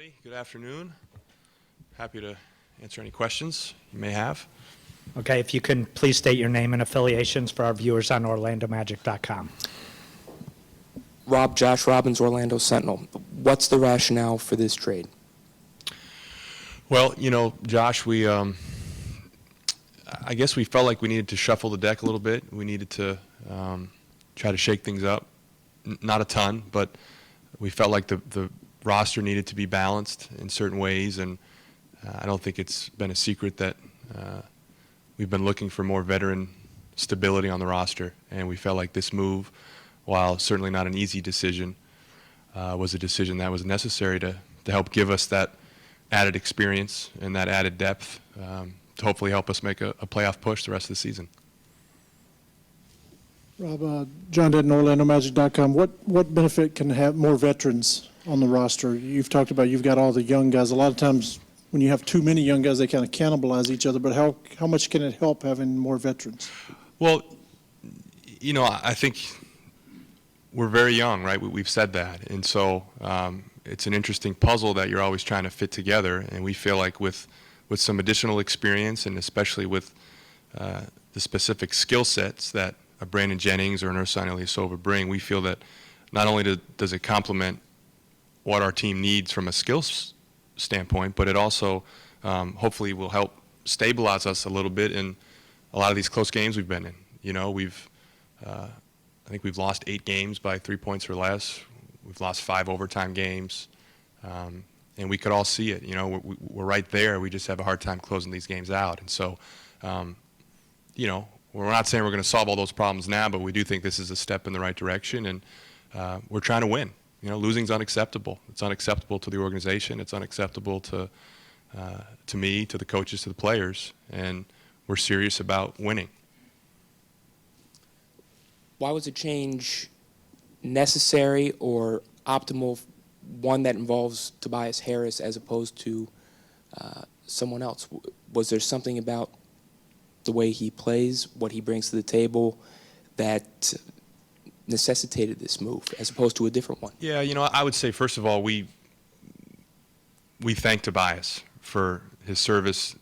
everybody. Good afternoon. Happy to answer any questions you may have. Okay, if you can please state your name and affiliations for our viewers on OrlandoMagic.com. Josh Robbins, Orlando Sentinel. What's the rationale for this trade? Well, Josh, I guess we felt like we needed to shuffle the deck a little bit. We needed to try to shake things up. Not a ton, but we felt like the roster needed to be balanced in certain ways, and I don't think it's been a secret that we've been looking for more veteran stability on the roster, and we felt like this move, while certainly not an easy decision, was a decision that was necessary to help give us that added experience and that added depth to hopefully help us make a playoff push the rest of the season. Rob, John Denton, OrlandoMagic.com. What benefit can have more veterans on the roster? You've talked about you've got all the young guys. A lot of times when you have too many young guys, they kind of cannibalize each other. But how much can it help having more veterans? Well, I think we're very young, right? We've said that. And so it's an interesting puzzle that you're always trying to fit together. And we feel like with some additional experience, and especially with the specific skill sets that a Brandon Jennings or an Ersan Ilyasova bring, we feel that not only does it complement what our team needs from a skills standpoint, but it also hopefully will help stabilize us a little bit in a lot of these close games we've been in. I think we've lost 8 games by 3 points or less. We've lost 5 overtime games, and we could all see it. We're right there. We just have a hard time closing these games out. And so, we're not saying we're going to solve all those problems now, but we do think this is a step in the right direction, and we're trying to win. Losing's unacceptable. It's unacceptable to the organization. It's unacceptable to me, to the coaches, to the players, and we're serious about winning. Why was a change necessary or optimal, one that involves Tobias Harris as opposed to someone else? Was there something about the way he plays, what he brings to the table, that necessitated this move as opposed to a different one? Yeah, I would say, first of all, we thank Tobias for his service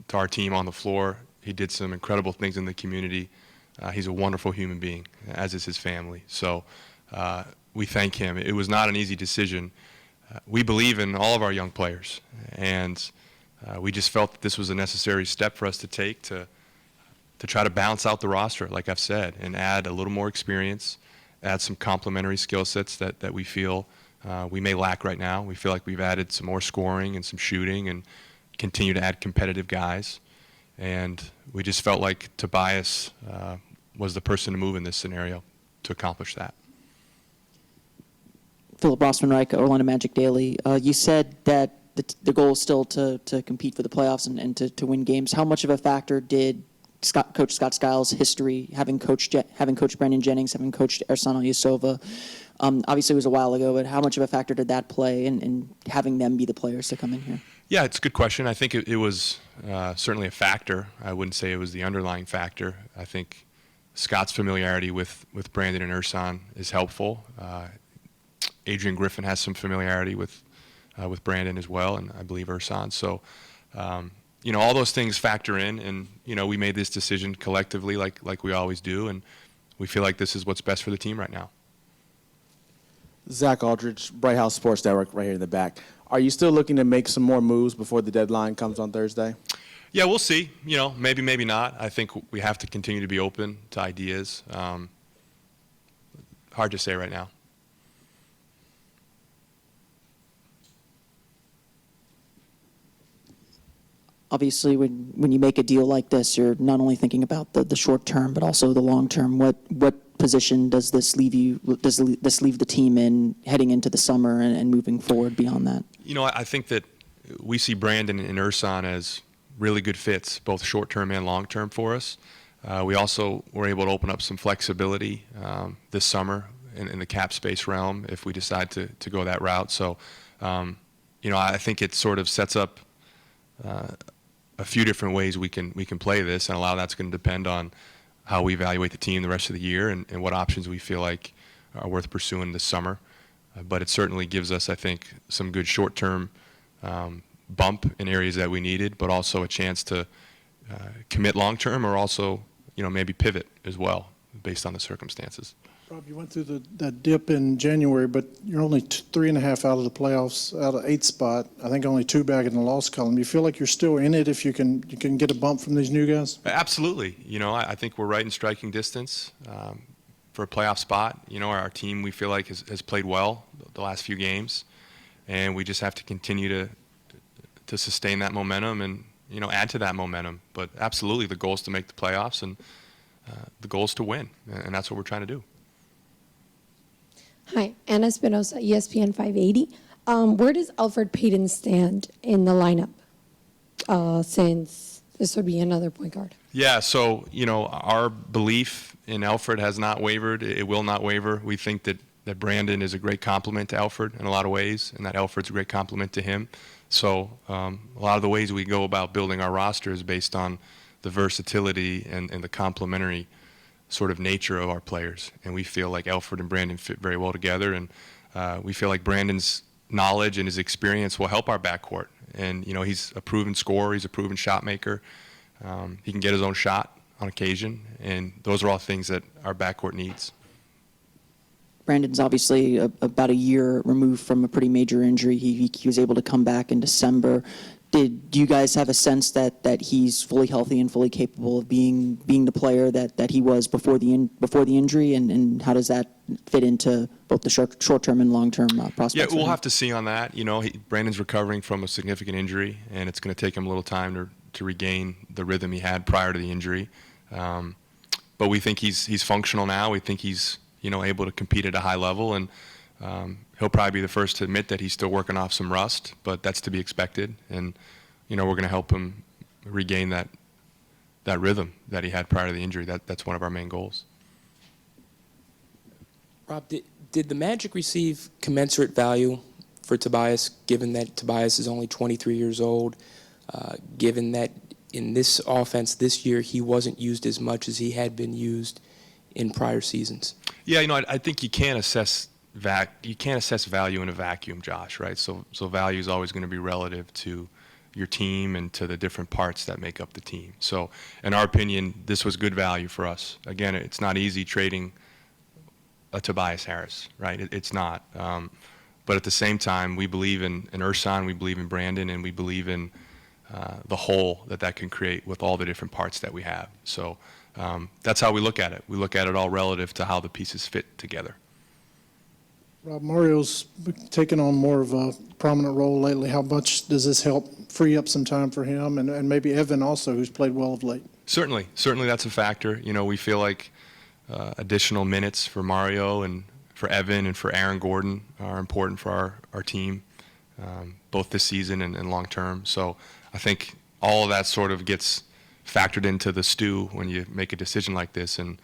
to our team on the floor. He did some incredible things in the community. He's a wonderful human being, as is his family. So we thank him. It was not an easy decision. We believe in all of our young players, and we just felt that this was a necessary step for us to take to try to balance out the roster, like I've said, and add a little more experience, add some complementary skill sets that we feel we may lack right now. We feel like we've added some more scoring and some shooting and continue to add competitive guys. And we just felt like Tobias was the person to move in this scenario to accomplish that. Philip Rossman-Reich, Orlando Magic Daily. You said that the goal is still to compete for the playoffs and to win games. How much of a factor did Coach Scott Skiles' history, having coached Brandon Jennings, having coached Ersan Ilyasova, obviously it was a while ago, but how much of a factor did that play in having them be the players to come in here? Yeah, it's a good question. I think it was certainly a factor. I wouldn't say it was the underlying factor. I think Scott's familiarity with Brandon and Ersan is helpful. Adrian Griffin has some familiarity with Brandon as well, and I believe Ersan. So, all those things factor in, and we made this decision collectively, like we always do, and we feel like this is what's best for the team right now. Zach Aldridge, Bright House Sports Network, right here in the back. Are you still looking to make some more moves before the deadline comes on Thursday? Yeah, we'll see. Maybe, maybe not. I think we have to continue to be open to ideas. Hard to say right now. Obviously, when you make a deal like this, you're not only thinking about the short term, but also the long term. What position does this leave you? Does this leave the team in heading into the summer and moving forward beyond that? I think that we see Brandon and Ersan as really good fits, both short term and long term for us. We also were able to open up some flexibility this summer in the cap space realm if we decide to go that route. So, I think it sort of sets up a few different ways we can play this, and a lot of that's going to depend on how we evaluate the team the rest of the year and what options we feel like are worth pursuing this summer. But it certainly gives us, I think, some good short-term bump in areas that we needed, but also a chance to commit long term, or also, maybe pivot as well based on the circumstances. Rob, you went through that dip in January, but you're only 3.5 out of the playoffs, out of 8th spot. I think only 2 back in the loss column. You feel like you're still in it if you can get a bump from these new guys? Absolutely. I think we're right in striking distance for a playoff spot. Our team, we feel like, has played well the last few games, and we just have to continue to sustain that momentum and, add to that momentum. But absolutely, the goal is to make the playoffs, and the goal is to win, and that's what we're trying to do. Hi, Anna Espinosa, ESPN 580. Where does Alfred Payton stand in the lineup since this would be another point guard? Yeah, so, our belief in Alfred has not wavered. It will not waver. We think that Brandon is a great complement to Alfred in a lot of ways, and that Alfred's a great complement to him. So a lot of the ways we go about building our roster is based on the versatility and the complementary sort of nature of our players. And we feel like Alfred and Brandon fit very well together, and we feel like Brandon's knowledge and his experience will help our backcourt. And, he's a proven scorer. He's a proven shot maker. He can get his own shot on occasion, and those are all things that our backcourt needs. Brandon's obviously about a year removed from a pretty major injury. He was able to come back in December. Do you guys have a sense that he's fully healthy and fully capable of being the player that he was before the injury, and how does that fit into both the short-term and long-term prospects? Yeah, we'll have to see on that. Brandon's recovering from a significant injury, and it's going to take him a little time to regain the rhythm he had prior to the injury. But we think he's functional now. We think he's able to compete at a high level, and he'll probably be the first to admit that he's still working off some rust, but that's to be expected. And we're going to help him regain that rhythm that he had prior to the injury. That's one of our main goals. Rob, did the Magic receive commensurate value for Tobias, given that Tobias is only 23 years old, given that in this offense this year he wasn't used as much as he had been used in prior seasons? Yeah, I think you can't assess value in a vacuum, Josh, right? So value is always going to be relative to your team and to the different parts that make up the team. So in our opinion, this was good value for us. Again, it's not easy trading a Tobias Harris, right? It's not. But at the same time, we believe in Ersan, we believe in Brandon, and we believe in the whole that can create with all the different parts that we have. So that's how we look at it. We look at it all relative to how the pieces fit together. Rob, Mario's taken on more of a prominent role lately. How much does this help free up some time for him, and maybe Evan also, who's played well of late? Certainly that's a factor. We feel like additional minutes for Mario and for Evan and for Aaron Gordon are important for our team, both this season and long term. So I think all of that sort of gets factored into the stew when you make a decision like this, and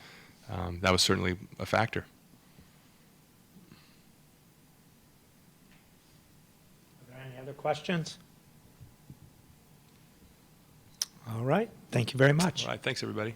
that was certainly a factor. Are there any other questions? All right. Thank you very much. All right. Thanks, everybody.